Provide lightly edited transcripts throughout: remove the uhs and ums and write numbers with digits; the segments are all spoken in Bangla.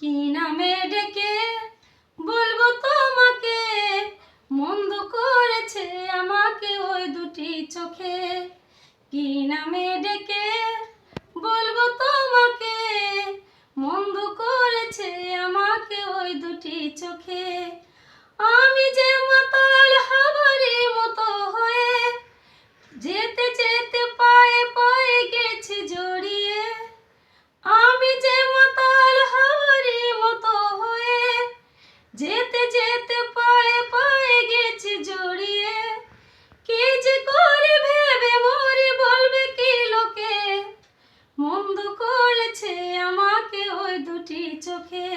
কি নামে ডেকে বলবো তোমাকে, মন্দ করেছে আমাকে ওই দুটি চোখে। কি নামে ডেকে বলবো তোমাকে, মন্দ করেছে আমাকে ওই দুটি চোখে। আমি যে মাতাল হাওয়ারি মতো হয়ে যেতে যেতে পায়ে পায়ে গেছি জড়িয়ে। আমি যে মাতাল হাওয়ারি মতো হয়ে যেতে যেতে পায়ে পায়ে গেছি জড়িয়ে। কি যে করে ভেবে মরি বলবে কি লোকে, মন্দ করেছে আমাকে ওই দুটি চোখে।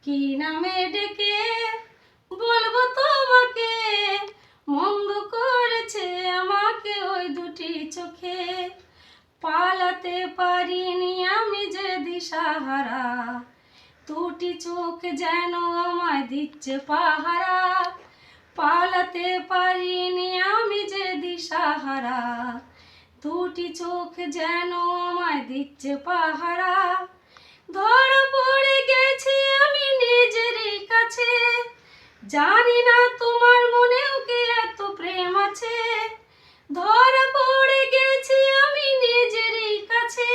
কি নামে ডেকে বলবো তোমাকে, মন্দ করেছে আমাকে ওই দুটি চোখে। পালাতে পারিনি আমি যে দিশাহারা, দুটি চোখ যেন আমায় দিচ্ছে পাহারা। পালাতে পারিনি আমি যে দিশাহারা, দুটি চোখ যেন আমায় দিচ্ছে পাহারা। ধরা পড়ে গেছি আমি নিজেরই কাছে, জানি না তোমার মনেও কি এত প্রেম আছে। ধরা পড়ে গেছি আমি নিজেরই কাছে,